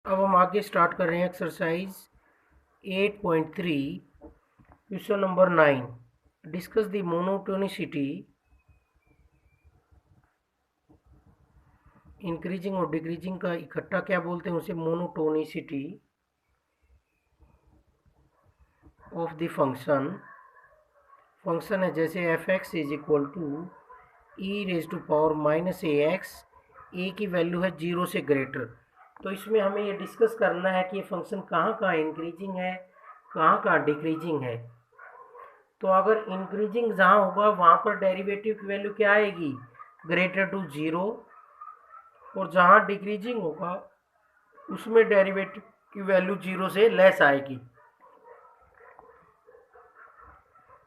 अब हम आगे स्टार्ट कर रहे हैं exercise 8.3 question number 9। Discuss the monotonicity increasing और डिक्रीजिंग का इकट्ठा क्या बोलते हैं उसे मोनोटोनिसिटी ऑफ द फंक्शन है जैसे F x is equal to E raise to power minus A X. A की वैल्यू है 0 से ग्रेटर। तो इसमें हमें ये डिस्कस करना है कि ये फंक्शन कहाँ कहाँ इंक्रीजिंग है, कहाँ कहाँ डिक्रीजिंग है। तो अगर इंक्रीजिंग जहाँ होगा वहाँ पर डेरिवेटिव की वैल्यू क्या आएगी, ग्रेटर टू 0। और जहाँ डिक्रीजिंग होगा उसमें डेरिवेटिव की वैल्यू 0 से लेस आएगी।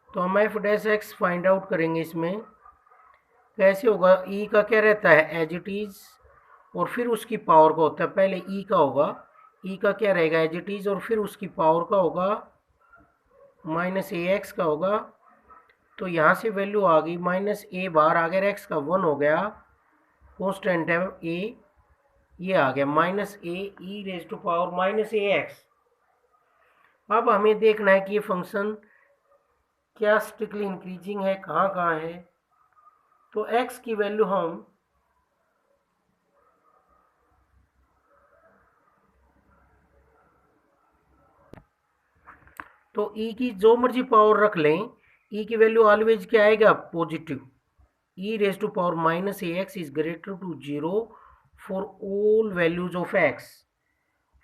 तो हम F dash x find out करेंगे। इसमें कैसे होगा, ई का क्या रहता है एज इट इज, और फिर उसकी पावर का होता है। पहले ई का होगा, ई का क्या रहेगा एज इट इज, और फिर उसकी पावर का होगा माइनस ए एक्स का होगा। तो यहाँ से वैल्यू आ गई माइनस ए बाहर आ गया, एक्स का 1 हो गया, कॉन्स्टेंट है ए, ये आ गया minus a e raise to power minus A x. अब हमें देखना है कि ये फंक्शन क्या स्ट्रिक्टली इंक्रीजिंग है, कहाँ कहाँ है। तो x की वैल्यू हम तो e की जो मर्जी पावर रख लें, e की वैल्यू ऑलवेज क्या आएगा positive. e raise to power minus A x is greater to 0 for all values of x,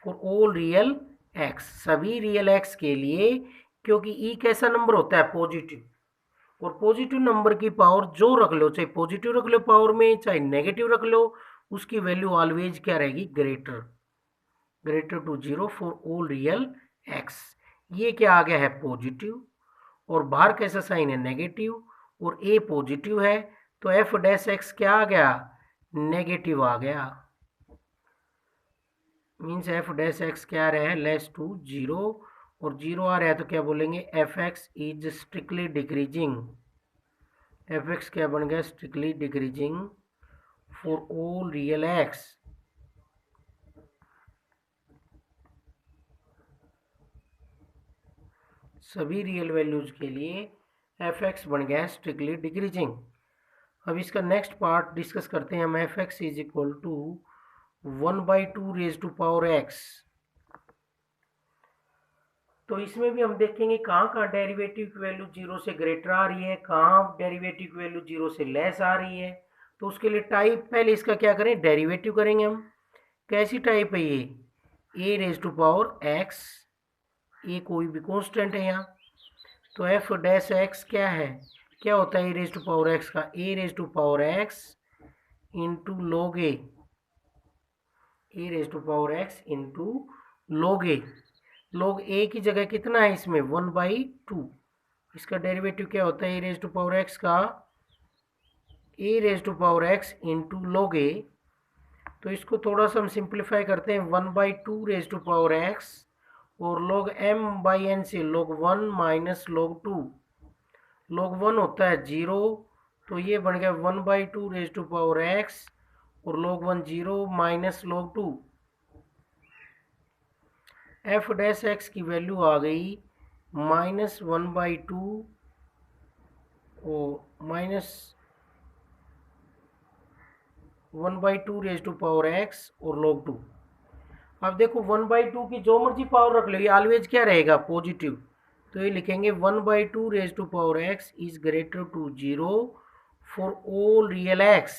for all real x, सभी रियल x के लिए। क्योंकि e कैसा नंबर होता है पॉजिटिव, और पॉजिटिव नंबर की पावर जो रख लो, चाहे पॉजिटिव रख लो पावर में चाहे नेगेटिव रख लो, उसकी वैल्यू ऑलवेज क्या रहेगी greater, greater to 0 for all real x। ये क्या आ गया है पॉजिटिव, और बाहर कैसा साइन है नेगेटिव, और a पॉजिटिव है, तो एफ डैश एक्स क्या आ गया नेगेटिव आ गया। मीन्स एफ डैश एक्स क्या आ रहा है लेस टू 0, और 0 आ रहा है तो क्या बोलेंगे F x is strictly decreasing. F X क्या बन गया strictly decreasing for all real x. सभी रियल वैल्यूज के लिए एफ एक्स बन गया स्ट्रिक्टली डिक्रीजिंग। अब इसका नेक्स्ट पार्ट डिस्कस करते हैं हम। F x is equal to 1/2 raise to power x. तो इसमें भी हम देखेंगे कहाँ कहाँ डेरिवेटिव की वैल्यू 0 से ग्रेटर आ रही है, कहाँ डेरिवेटिव की वैल्यू 0 से लेस आ रही है। तो उसके लिए टाइप पहले इसका क्या करें डेरिवेटिव करेंगे हम। कैसी टाइप है ये, ए रेज टू पावर एक्स, ए कोई भी कांस्टेंट है यहाँ। तो एफ डैश एक्स क्या है, क्या होता है A raise to power X का, A raise to power X into log A, A raise to power X into log A. Log A की जगह कितना है इसमें 1/2। इसका डेरिवेटिव क्या होता है A raise to power X का, A raise to power X into log A. तो इसको थोड़ा सा हम सिंप्लीफाई करते हैं, 1/2 रेज टू पावर एक्स, और log m/n से log 1 माइनस log 2। log 1 होता है 0, तो ये बन गया 1/2 रेज टू पावर एक्स, और log 1 0 minus log 2। F dash x की वैल्यू आ गई -1/2 और minus 1/2 raise to power x और log 2। अब देखो 1/2 की जो मर्जी पावर रख लो, ये ऑलवेज क्या रहेगा पॉजिटिव। तो ये लिखेंगे 1/2 raise to power x is greater to 0 for all real x.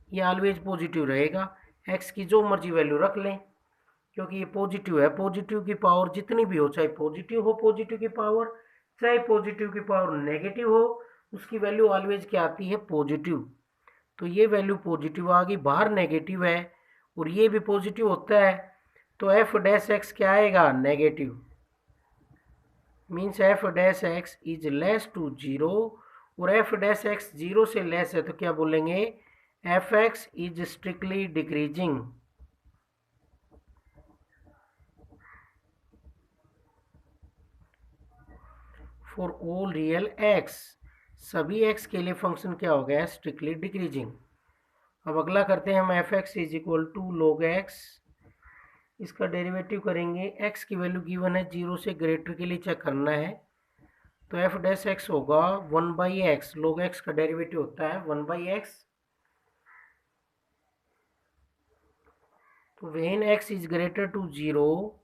ये ऑलवेज पॉजिटिव रहेगा, एक्स की जो मर्जी वैल्यू रख लें, क्योंकि ये पॉजिटिव है। पॉजिटिव की पावर जितनी भी हो, चाहे पॉजिटिव हो पॉजिटिव की पावर, चाहे पॉजिटिव की पावर नेगेटिव हो, उसकी वैल्यू ऑलवेज क्या आती है पॉजिटिव। तो ये वैल्यू पॉजिटिव आ गई, बाहर नेगेटिव है और ये भी पॉजिटिव होता है, तो एफ डैश एक्स क्या आएगा negative. Means f dash x is less to 0, और एफ डैश एक्स 0 से लेस है तो क्या बोलेंगे F x is strictly decreasing for all real x. सभी एक्स के लिए फंक्शन क्या हो गया स्ट्रिक्टली डिक्रीजिंग। अब अगला करते हैं हम, f x is equal to log x इसका डेरिवेटिव करेंगे, x की वैल्यू गिवन है 0 से ग्रेटर के लिए चेक करना है, तो एफ डैश एक्स होगा 1/x, log x का डेरिवेटिव होता है 1/x। तो when x is greater to 0,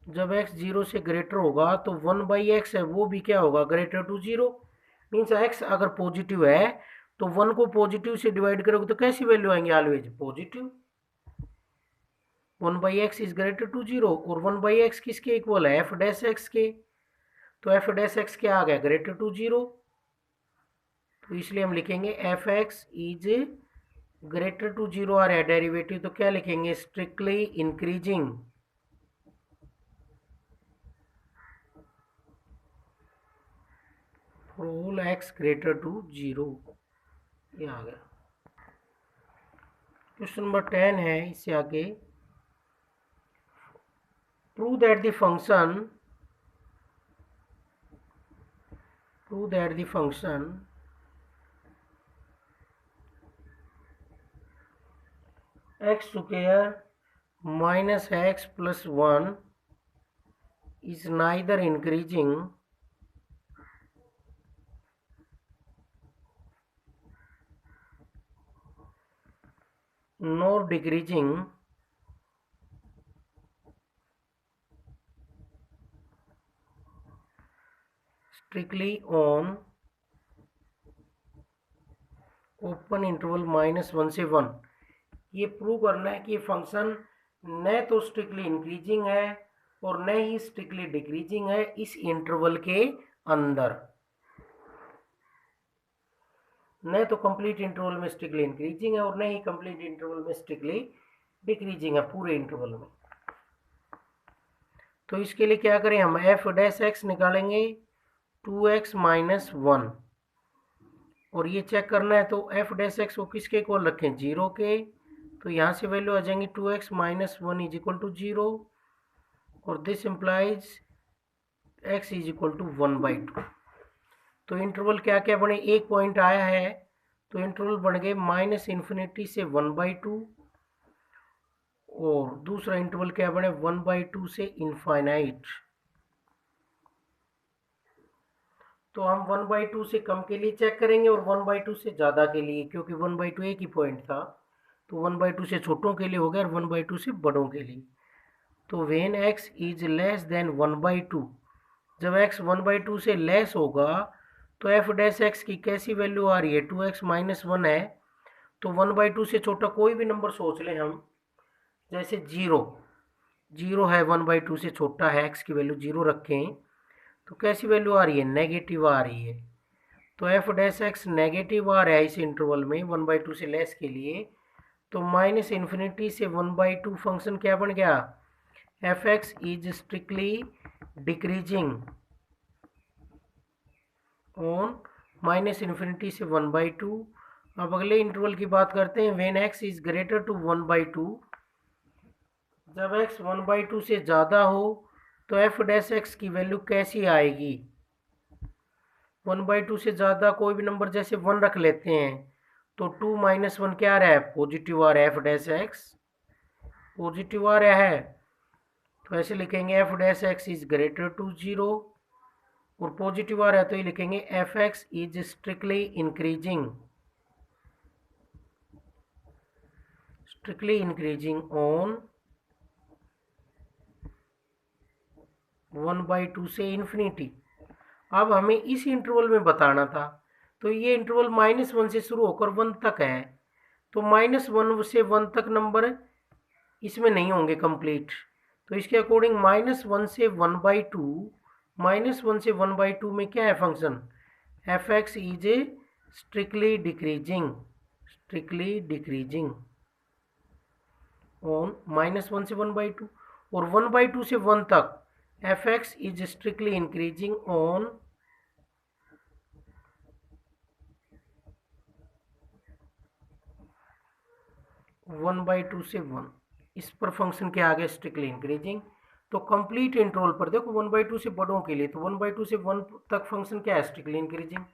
जब x 0 से ग्रेटर होगा तो 1/x है वो भी क्या होगा, ग्रेटर टू 0। मीन्स x अगर पॉजिटिव है तो 1 को पॉजिटिव से डिवाइड करोगे तो कैसी वैल्यू आएंगे, always positive. 1/x is greater to 0 और 1/x किसके इक्वल है, एफ डैश एक्स के। तो एफ डैश एक्स क्या आ गया, ग्रेटर टू 0। तो इसलिए हम लिखेंगे F x is greater to 0 आ रहा है डेरिवेटिव, तो क्या लिखेंगे, strictly increasing. All x greater to 0, ये आ गया। क्वेश्चन नंबर 10 है, इससे आगे prove that the function x square minus x plus 1 is neither increasing nor decreasing strictly on open interval -1 से 1। ये प्रूव करना है कि ये फंक्शन न तो स्ट्रिक्टली इंक्रीजिंग है और न ही स्ट्रिक्टली डिक्रीजिंग है इस इंटरवल के अंदर। न तो कंप्लीट इंटरवल में स्ट्रिक्टली इंक्रीजिंग है और न ही कंप्लीट इंटरवल में स्ट्रिक्टली डिक्रीजिंग है, पूरे इंटरवल में। तो इसके लिए क्या करें, हम एफ डैश एक्स निकालेंगे 2x माइनस 1 और ये चेक करना है तो एफ डैश एक्स को किसके इक्वल रखें, 0 के। तो यहाँ से वैल्यू आ जाएंगी 2x minus 1 is equal to 0 और this implies x is equal to 1/2। तो इंटरवल क्या क्या बने, एक पॉइंट आया है तो इंटरवल बन गए -∞ से 1/2 और दूसरा इंटरवल क्या बने 1/2 से इनफाइनाइट। तो हम 1/2 से कम के लिए चेक करेंगे और 1/2 से ज़्यादा के लिए, क्योंकि 1/2 एक ही पॉइंट था, तो 1/2 से छोटों के लिए हो गया और 1/2 से बड़ों के लिए। तो when x is less than 1/2, जब x 1/2 से लेस होगा तो एफ डैश एक्स की कैसी वैल्यू आ रही है, 2x माइनस 1 है। तो 1/2 से छोटा कोई भी नंबर सोच लें हम, जैसे 0 है, 1/2 से छोटा है, x की वैल्यू 0 रखें तो कैसी वैल्यू आ रही है, नेगेटिव आ रही है। तो एफ डैश एक्स नेगेटिव आ रहा है इस इंटरवल में 1/2 से लेस के लिए। तो -∞ से 1/2 फंक्शन क्या बन गया, F x is strictly decreasing on -∞ से 1/2। अब अगले इंटरवल की बात करते हैं, when x is greater to 1/2, जब x 1/2 से ज़्यादा हो तो एफ डैश एक्स की वैल्यू कैसी आएगी, 1/2 से ज़्यादा कोई भी नंबर जैसे 1 रख लेते हैं तो 2 माइनस 1 क्या आ रहा है, पॉजिटिव आ रहा है, एफ डैश एक्स पॉजिटिव आ रहा है। तो ऐसे लिखेंगे F dash x is greater to 0 और पॉजिटिव आ रहा है तो ये लिखेंगे F x is strictly increasing on 1/2 से इन्फिनिटी। अब हमें इस इंटरवल में बताना था, तो ये इंटरवल -1 से शुरू होकर 1 तक है, तो -1 से 1 तक नंबर इसमें नहीं होंगे कंप्लीट। तो इसके अकॉर्डिंग -1 से 1/2, -1 से 1/2 में क्या है function, F x is strictly decreasing on -1 से 1/2 और 1/2 से 1 तक F x is strictly increasing on 1/2 से 1। इस पर फंक्शन क्या आ गया, स्ट्रिक्टली इंक्रीजिंग। तो कंप्लीट इंटरवल पर देखो 1/2 से बड़ों के लिए, तो 1/2 से 1 तक फंक्शन क्या है, स्ट्रिक्टली इंक्रीजिंग।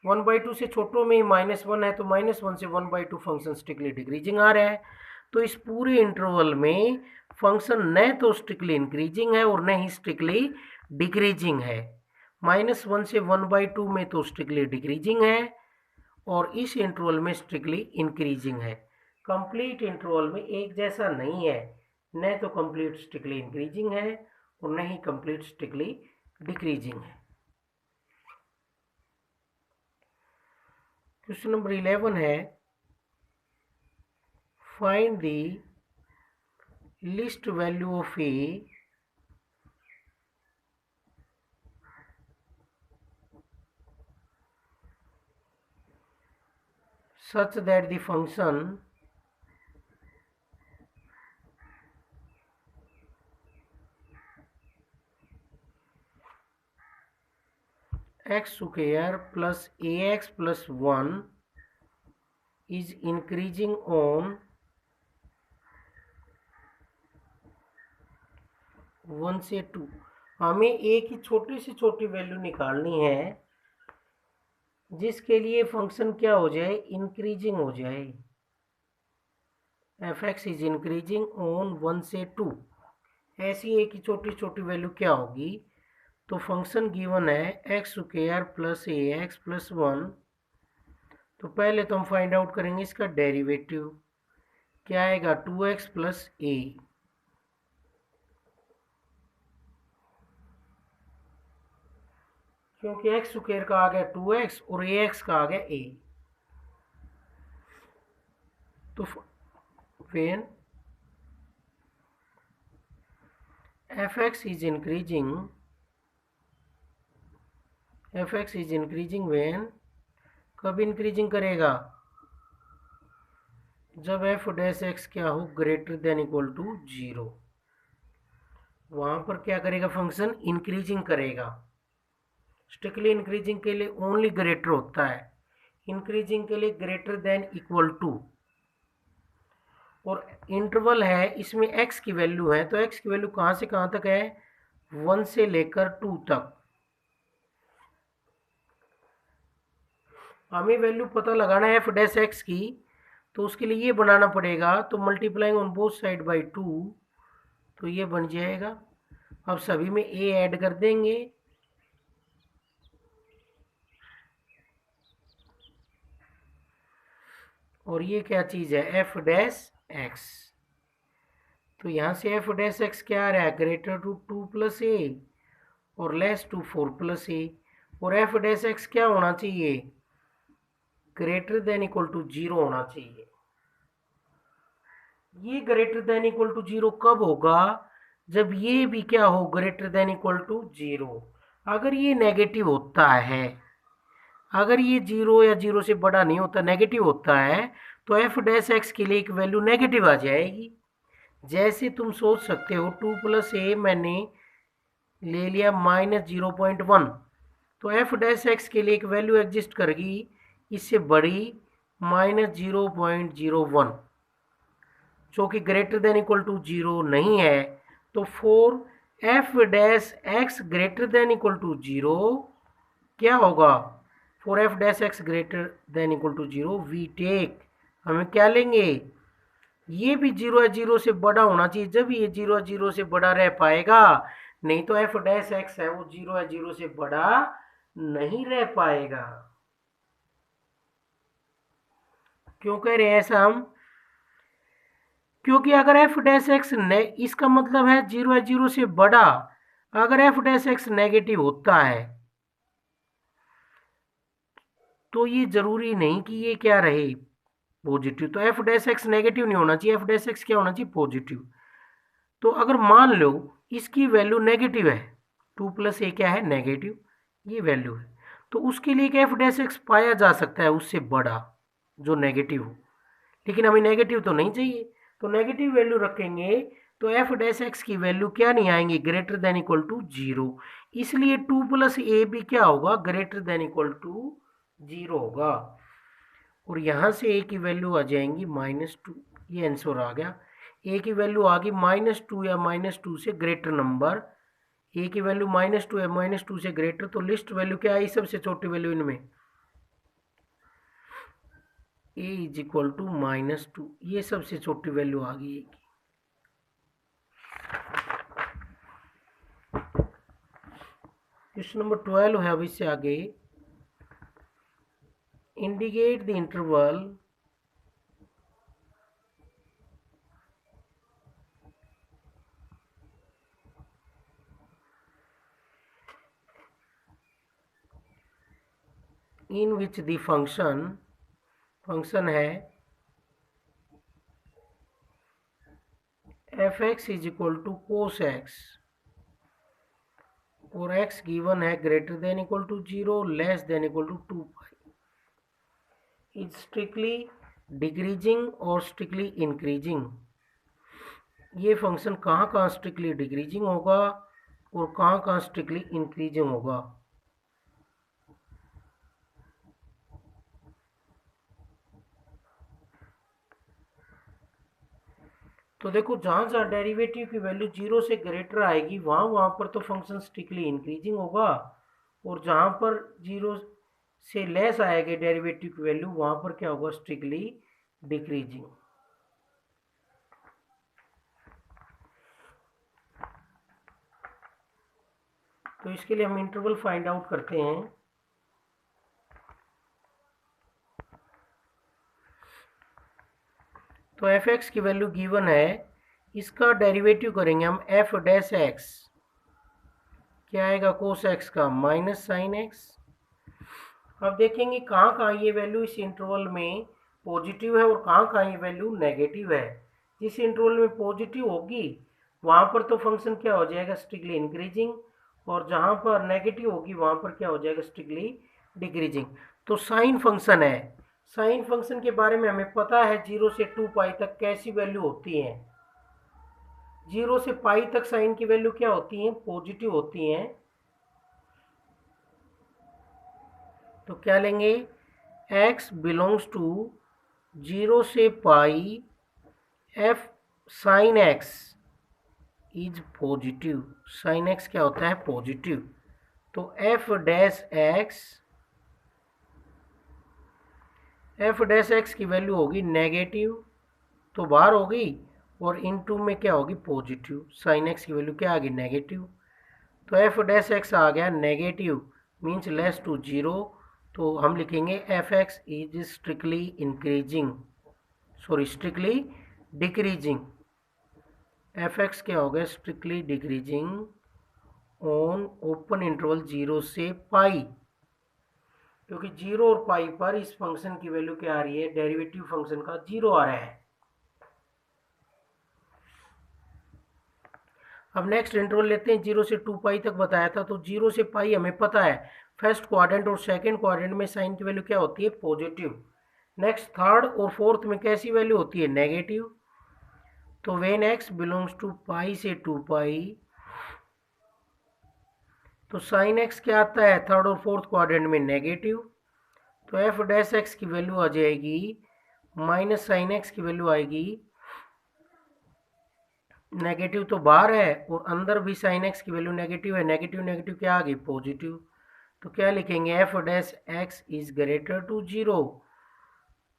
1/2 से छोटों में -1 है तो -1 से 1/2 फंक्शन स्ट्रिक्टली डिक्रीजिंग आ रहा है। तो इस पूरे इंटरवल में फंक्शन न तो स्ट्रिक्टली इंक्रीजिंग है और न ही स्ट्रिक्टली डिक्रीजिंग है। -1 से 1/2 में तो स्ट्रिक्टली डिक्रीजिंग है और इस इंटरवल में स्ट्रिक्टली इंक्रीजिंग है। कंप्लीट इंटरवल में एक जैसा नहीं है, न तो कंप्लीट स्ट्रिक्टली इंक्रीजिंग है और न ही कंप्लीट स्ट्रिक्टली डिक्रीजिंग है। क्वेश्चन नंबर 11 है, find the least value of A such that the function x square plus ax plus 1 is increasing on 1 से 2। हमें a की छोटी से छोटी वैल्यू निकालनी है जिसके लिए फंक्शन क्या हो जाए, इंक्रीजिंग हो जाए। f(x) इज इंक्रीजिंग ऑन 1 से 2। ऐसी a की छोटी छोटी वैल्यू क्या होगी, तो फंक्शन गिवन है x square plus ax plus 1। तो पहले तो हम फाइंड आउट करेंगे इसका डेरिवेटिव, क्या आएगा 2x प्लस a। क्योंकि x स्क्वायर का आ गया 2x और ax का आ गया a, तो when fx is increasing when, कब इंक्रीजिंग करेगा, जब f डैश x क्या हो ग्रेटर देन इक्वल टू 0। वहां पर क्या करेगा, फंक्शन इंक्रीजिंग करेगा। स्ट्रिक्टली इंक्रीजिंग के लिए ओनली ग्रेटर होता है, इंक्रीजिंग के लिए ग्रेटर देन इक्वल टू। और इंटरवल है इसमें x की वैल्यू है, तो x की वैल्यू कहां से कहां तक है, 1 से लेकर 2 तक। हमें वैल्यू पता लगाना है f डैश x की, तो उसके लिए ये बनाना पड़ेगा, तो multiplying on both side by 2, तो ये बन जाएगा। अब सभी में a ऐड कर देंगे, और ये क्या चीज है, f डैश x। तो यहां से f डैश x क्या आ रहा है, ग्रेटर टू 2 प्लस a और लेस टू 4 प्लस a। और f डैश x क्या होना चाहिए, ग्रेटर देन इक्वल टू 0 होना चाहिए। ये ग्रेटर देन इक्वल टू 0 कब होगा, जब ये भी क्या हो, ग्रेटर देन इक्वल टू 0। अगर ये नेगेटिव होता है, अगर ये 0 या 0 से बड़ा नहीं होता, नेगेटिव होता है, तो f डैश x के लिए एक वैल्यू नेगेटिव आ जाएगी। जैसे तुम सोच सकते हो 2 प्लस a मैंने ले लिया -0.1, तो f डैश x के लिए एक वैल्यू एग्जिस्ट करेगी इससे बड़ी -0.01, जो कि ग्रेटर देन इक्वल टू 0 नहीं है। तो फॉर f dash x greater than equal to 0 क्या होगा, फॉर f dash x greater than equal to 0 we take, हमें क्या लेंगे, ये भी 0 या 0 से बड़ा होना चाहिए, जब ये 0 या 0 से बड़ा रह पाएगा, नहीं तो f डैश x है वो 0 या 0 से बड़ा नहीं रह पाएगा। क्यों कह रहे हैं ऐसा हम, क्योंकि अगर f डैश x इसका मतलब है 0 या 0 से बड़ा, अगर f डैश x नेगेटिव होता है तो ये जरूरी नहीं कि ये क्या रहे, पॉजिटिव। तो f डैश x नेगेटिव नहीं होना चाहिए, f डैश x क्या होना चाहिए, पॉजिटिव। तो अगर मान लो इसकी वैल्यू नेगेटिव है, 2 प्लस a क्या है, नेगेटिव, ये वैल्यू है, तो उसके लिए एक f डैश x पाया जा सकता है उससे बड़ा जो नेगेटिव हो, लेकिन हमें नेगेटिव तो नहीं चाहिए, तो नेगेटिव वैल्यू रखेंगे तो f डैश x की वैल्यू क्या नहीं आएंगी, ग्रेटर देन इक्वल टू 0। इसलिए 2 प्लस a भी क्या होगा, ग्रेटर देन इक्वल टू 0 होगा। और यहाँ से a की वैल्यू आ जाएंगी -2, ये आंसर आ गया। a की वैल्यू आ गई -2 या -2 से ग्रेटर नंबर, a की वैल्यू -2 या -2 से ग्रेटर, तो लिस्ट वैल्यू क्या आई, सबसे छोटी वैल्यू इनमें ए इज इक्वल टू -2, ये सबसे छोटी वैल्यू आ गई है। क्वेश्चन नंबर 12 है, अब इससे आगे indicate the interval in which the function है F x is equal to cos X और x गिवन है greater than equal to 0 less than equal to 2 pi, is strictly decreasing और स्ट्रिक्टली इंक्रीजिंग। ये function कहाँ कहाँ strictly decreasing होगा और कहाँ कहाँ स्ट्रिक्टली इंक्रीजिंग होगा। तो देखो, जहाँ जहाँ डेरिवेटिव की वैल्यू 0 से ग्रेटर आएगी वहाँ पर तो फंक्शन स्ट्रिक्टली इंक्रीजिंग होगा, और जहाँ पर 0 से लेस आएगी डेरिवेटिव की वैल्यू वहाँ पर क्या होगा, स्ट्रिक्टली डिक्रीजिंग। तो इसके लिए हम इंटरवल फाइंड आउट करते हैं। तो एफ एक्स की वैल्यू गिवन है, इसका डेरिवेटिव करेंगे हम एफ डैश एक्स, क्या आएगा कोस एक्स का माइनस साइन एक्स। अब देखेंगे कहाँ कहाँ ये वैल्यू इस इंटरवल में पॉजिटिव है और कहाँ कहाँ ये वैल्यू नेगेटिव है। जिस इंटरवल में पॉजिटिव होगी वहाँ पर तो फंक्शन क्या हो जाएगा, स्ट्रिक्टली इंक्रीजिंग, और जहाँ पर नेगेटिव होगी वहाँ पर क्या हो जाएगा, स्ट्रिक्टली डिक्रीजिंग। तो साइन फंक्शन है, साइन फंक्शन के बारे में हमें पता है 0 से 2 पाई तक कैसी वैल्यू होती है। 0 से पाई तक साइन की वैल्यू क्या होती है, पॉजिटिव होती है। तो क्या लेंगे, x बिलोंग्स टू 0 से pi f sine x is positive. Sine x क्या होता है, पॉजिटिव। तो f डैश x की वैल्यू होगी नेगेटिव, तो बाहर होगी, और इनटू में क्या होगी, पॉजिटिव। साइन x की वैल्यू क्या आ गई, नेगेटिव। तो f डैश x आ गया नेगेटिव, मीन्स लेस टू 0। तो हम लिखेंगे F x is strictly increasing, sorry strictly decreasing. F X क्या हो गया, strictly decreasing on open interval 0 से पाई, क्योंकि 0 और पाई पर इस फंक्शन की वैल्यू क्या आ रही है, डेरिवेटिव फंक्शन का 0 आ रहा है। अब नेक्स्ट इंटरवल लेते हैं, 0 से 2 पाई तक बताया था। तो 0 से पाई हमें पता है फर्स्ट क्वाड्रेंट और सेकंड क्वाड्रेंट में साइन की वैल्यू क्या होती है, पॉजिटिव। नेक्स्ट थर्ड और फोर्थ में कैसी वैल्यू होती है, नेगेटिव। तो व्हेन x बिलोंग्स टू पाई से 2 पाई, तो साइन x क्या आता है थर्ड और फोर्थ क्वाड्रेंट में, नेगेटिव। तो एफ डैश एक्स की वैल्यू आ जाएगी माइनस साइन एक्स की वैल्यू आएगी नेगेटिव, तो बाहर है, और अंदर भी साइन एक्स की वैल्यू नेगेटिव है। नेगेटिव नेगेटिव क्या आ गई, पॉजिटिव। तो क्या लिखेंगे, F dash x is greater to 0,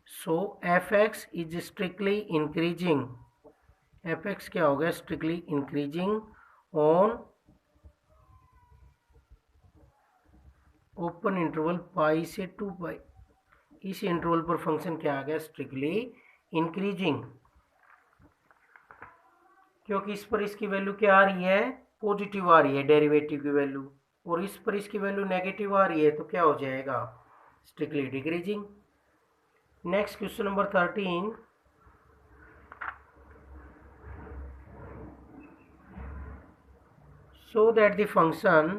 so F x is strictly increasing. F X क्या हो गया, strictly increasing on open interval pi से 2 पाई। इस इंटरवल पर फंक्शन क्या आ गया, स्ट्रिक्टली इंक्रीजिंग, क्योंकि इस पर इसकी वैल्यू क्या आ रही है, पॉजिटिव आ रही है डेरिवेटिव की वैल्यू, और इस पर इसकी वैल्यू नेगेटिव आ रही है, तो क्या हो जाएगा, strictly decreasing. Next question number 13, so that the function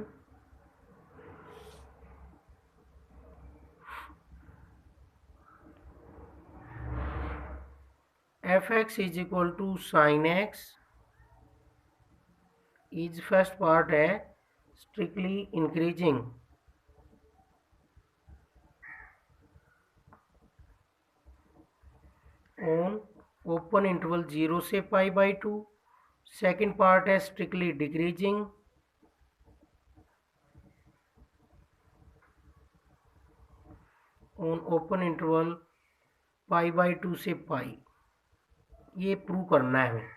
fx is equal to sin x is first part है strictly increasing on open interval 0 से पाई बाई 2। सेकेंड पार्ट है strictly decreasing on open interval π/2 से पाई, ये prove करना है हमें।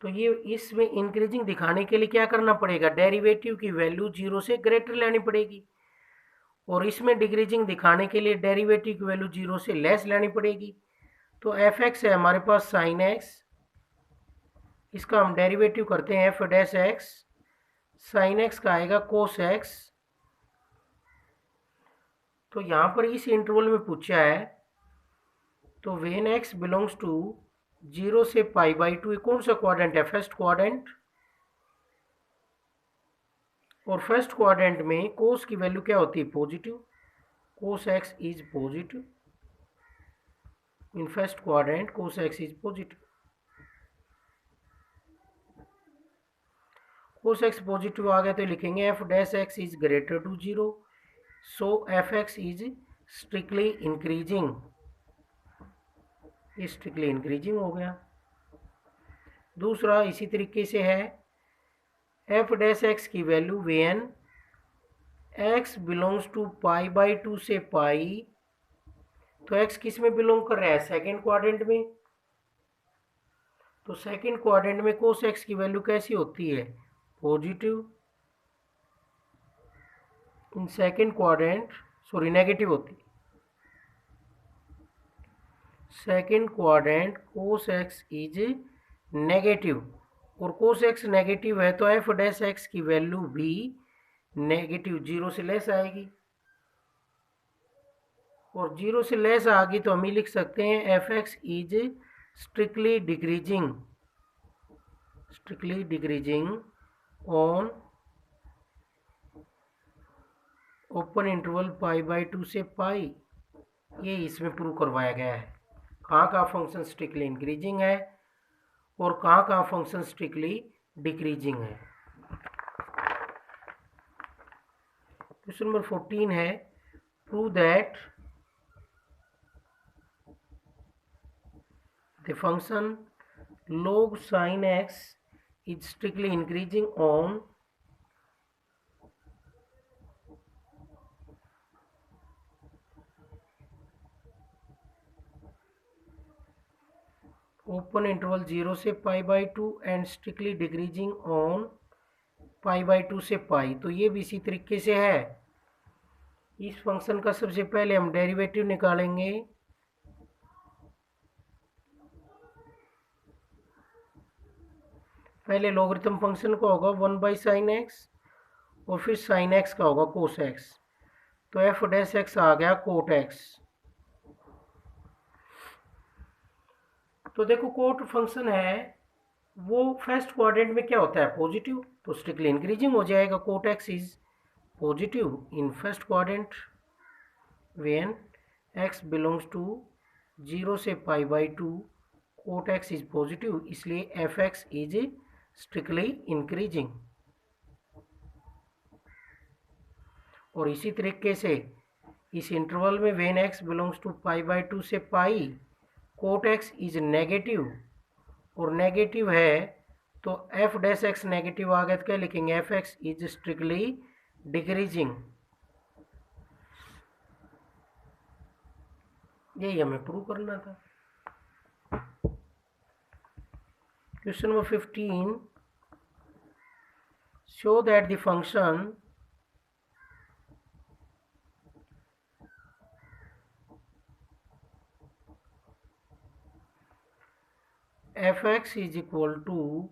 तो ये इसमें इंक्रीजिंग दिखाने के लिए क्या करना पड़ेगा, डेरिवेटिव की वैल्यू 0 से ग्रेटर लेनी पड़ेगी, और इसमें डिक्रीजिंग दिखाने के लिए डेरिवेटिव की वैल्यू 0 से लेस लेनी पड़ेगी। तो एफ एक्स है हमारे पास साइन एक्स, इसका हम डेरिवेटिव करते हैं F dash x, sine x का आएगा कोस एक्स। तो यहाँ पर इस इंटरवल में पूछा है, तो वेन एक्स बिलोंग्स टू 0 से π/2, कौन सा क्वाड्रेंट है, फर्स्ट क्वाड्रेंट, और फर्स्ट क्वाड्रेंट में कोस की वैल्यू क्या होती है, positive, cos X is positive, in first quadrant cos X is positive. Cos X positive आ गया तो लिखेंगे F dash x is greater to 0, so F x is strictly increasing, ये स्ट्रिक्टली इंक्रीजिंग हो गया। दूसरा इसी तरीके से है एफ डैश एक्स की value when X belongs to π/2 से पाई, तो एक्स किस में बिलोंग कर रहा है, सेकेंड क्वाड्रेंट में, तो सेकेंड क्वाड्रेंट में कोस एक्स की वैल्यू कैसी होती है, positive, in second quadrant sorry negative होती है, second quadrant cos X is negative, और कोस एक्स नेगेटिव है तो एफ डैश एक्स की वैल्यू भी नेगेटिव 0 से लेस आएगी, और 0 से लेस आ गई तो हम ही लिख सकते हैं F x is strictly decreasing on open interval π/2 से पाई। ये इसमें प्रूव करवाया गया है, कहाँ का फंक्शन स्ट्रिक्टली इंक्रीजिंग है और कहाँ का फंक्शन स्ट्रिक्टली डिक्रीजिंग है। क्वेश्चन नंबर 14 है, prove that the function log sin x is strictly increasing on open interval 0 से π/2 and strictly decreasing on π/2 से पाई। तो ये भी इसी तरीके से है। इस फंक्शन का सबसे पहले हम डेरिवेटिव निकालेंगे, पहले लॉगरिथम फंक्शन का होगा 1/sin x और फिर sin x का होगा cos x, तो एफ डैश एक्स आ गया कोट x। तो देखो कोट फंक्शन है वो फर्स्ट क्वाड्रेंट में क्या होता है, पॉजिटिव, तो स्ट्रिक्टली इंक्रीजिंग हो जाएगा, cot x is positive in first quadrant when x belongs to 0 से π/2, कोट x इज पॉजिटिव, इसलिए f x is strictly increasing. और इसी तरीके से इस इंटरवल में व्हेन x बिलोंग्स टू π/2 से pi, cot x is negative, और नेगेटिव है तो एफ डैश एक्स नेगेटिव आ गया तो क्या लिखेंगे, F x is strictly decreasing. यही हमें प्रूव करना था। Question number 15, show that the function F x is equal to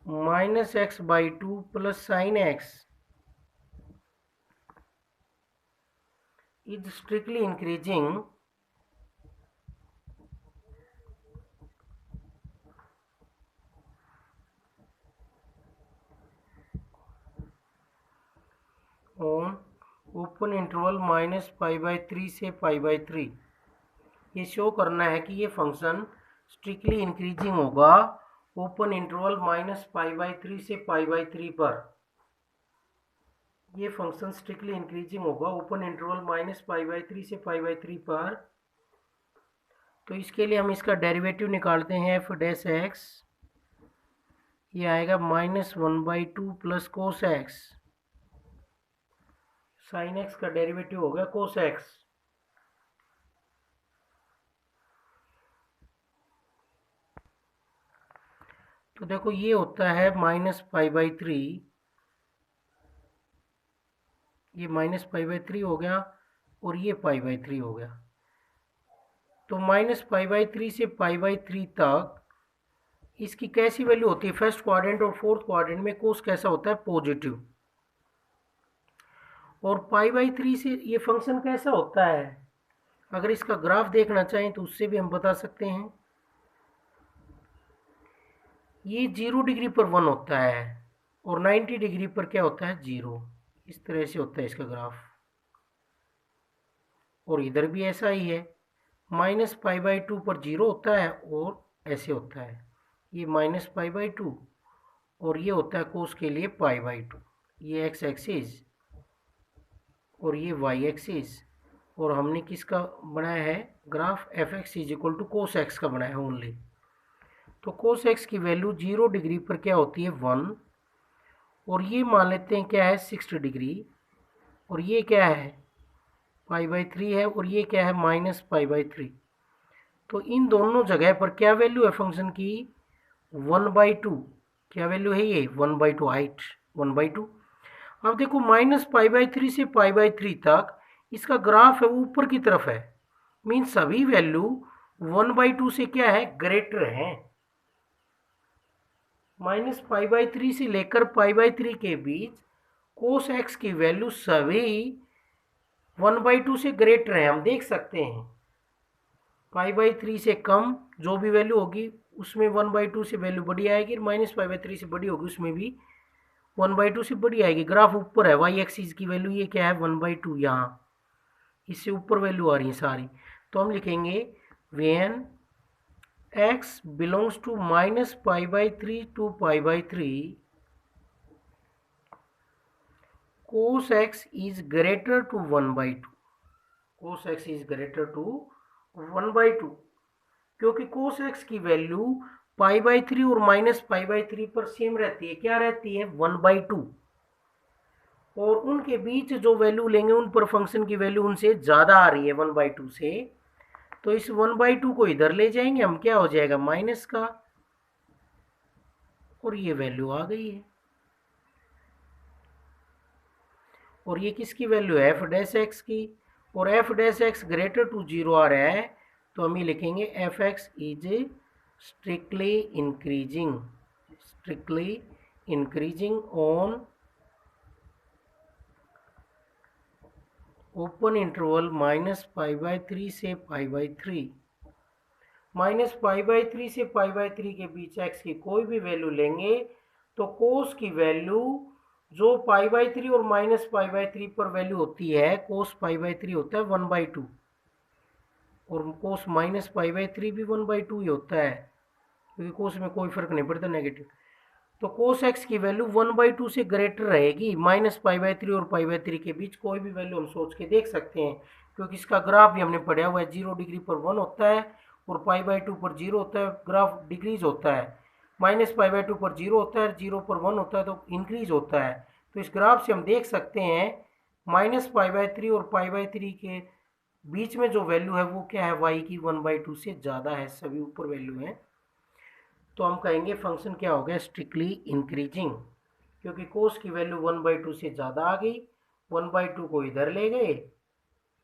-x/2 plus sine X is strictly increasing on open interval -π/3 से π/3। ये शो करना है कि ये फंक्शन स्ट्रिक्टली इंक्रीजिंग होगा ओपन इंटरवल -π/3 से π/3 पर। ये फंक्शन स्ट्रिक्टली इंक्रीजिंग होगा ओपन इंटरवल -π/3 से π/3 पर। तो इसके लिए हम इसका डेरिवेटिव निकालते हैं एफ डैश एक्स, ये आएगा -1/2 plus cos x, sine x का डेरिवेटिव हो गया कोस एक्स, तो देखो ये होता है -π/3, ये -π/3 हो गया और ये π/3 हो गया। तो -π/3 से π/3 तक इसकी कैसी वैल्यू होती है? फर्स्ट क्वाड्रेंट और फोर्थ क्वाड्रेंट में कोस कैसा होता है? पॉजिटिव। और π/3 से ये फंक्शन कैसा होता है? अगर इसका ग्राफ देखना चाहें तो उससे भी हम बता सकते हैं। ये 0 डिग्री पर 1 होता है और 90 डिग्री पर क्या होता है? 0। इस तरह से होता है इसका ग्राफ। और इधर भी ऐसा ही है, -π/2 पर 0 होता है और ऐसे होता है, ये -π/2 और ये होता है कोस के लिए π/2। ये x एक्सिस और ये y एक्सिस, और हमने किसका बनाया है ग्राफ? fx = cos x का बनाया है ओनली। तो cos x की वैल्यू 0 डिग्री पर क्या होती है? 1। और ये मान लेते हैं क्या है? 60 डिग्री। और ये क्या है? π/3 है और ये क्या है? -π/3। तो इन दोनों जगह पर क्या वैल्यू है फंक्शन की? 1/2। क्या वैल्यू है ये? 1/2 हाइट 1/2। अब देखो -π/3 से π/3 तक इसका ग्राफ है वो ऊपर की तरफ है, मीन सभी वैल्यू 1/2 से क्या है? ग्रेटर है। -π/3 से लेकर π/3 के बीच cos x की वैल्यू सभी 1/2 से ग्रेटर है, हम देख सकते हैं। π/3 से कम जो भी वैल्यू होगी उसमें 1/2 से वैल्यू बड़ी आएगी, -π/3 से बड़ी होगी उसमें भी 1/2 से बड़ी आएगी। ग्राफ ऊपर है, y एक्सिस की वैल्यू ये क्या है? 1/2। यहाँ इससे ऊपर वैल्यू आ रही है सारी। तो हम लिखेंगे when x belongs to -π/3 to π/3 cos x is greater to 1/2। cos x is greater to 1/2 क्योंकि cos x की वैल्यू π/3 और -π/3 पर सेम रहती है। क्या रहती है? 1/2। और उनके बीच जो वैल्यू लेंगे उन पर फंक्शन की वैल्यू उनसे ज़्यादा आ रही है 1/2 से, तो इस 1/2 को इधर ले जाएंगे हम, क्या हो जाएगा? माइनस का, और ये वैल्यू आ गई है। और ये किसकी वैल्यू है? f' की। और f' ग्रेटर टू 0 आ रहा है तो हम ये लिखेंगे f(x) is strictly increasing on open interval -π/3 से π/3। -π/3 से π/3 के बीच x की कोई भी वैल्यू लेंगे तो कोस की वैल्यू जो π/3 और -π/3 पर वैल्यू होती है, कोस π/3 होता है 1/2 और कोस -π/3 भी 1/2 ही होता है, क्योंकि कोस में कोई फर्क नहीं पड़ता नेगेटिव। तो कोस x की वैल्यू 1/2 से ग्रेटर रहेगी। -π/3 और π/3 के बीच कोई भी वैल्यू हम सोच के देख सकते हैं, क्योंकि इसका ग्राफ भी हमने पढ़ा हुआ है। 0 डिग्री पर 1 होता है और π/2 पर 0 होता है, ग्राफ डिक्रीज होता है। -π/2 पर 0 होता है, 0 पर 1 होता है तो इंक्रीज होता है। तो इस ग्राफ से हम देख सकते हैं -π/3 और π/3 के बीच में जो वैल्यू है वो क्या है? y की 1/2 से ज़्यादा है, सभी ऊपर वैल्यू है। तो हम कहेंगे फंक्शन क्या हो गया? स्ट्रिक्टली इंक्रीजिंग, क्योंकि कोस की वैल्यू 1/2 से ज़्यादा आ गई, 1/2 को इधर ले गए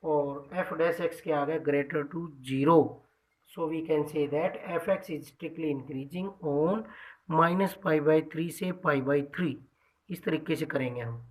और f' क्या आ गया? Greater to 0। So we can say that f(x) is strictly increasing on -π/3 से π/3। इस तरीके से करेंगे हम।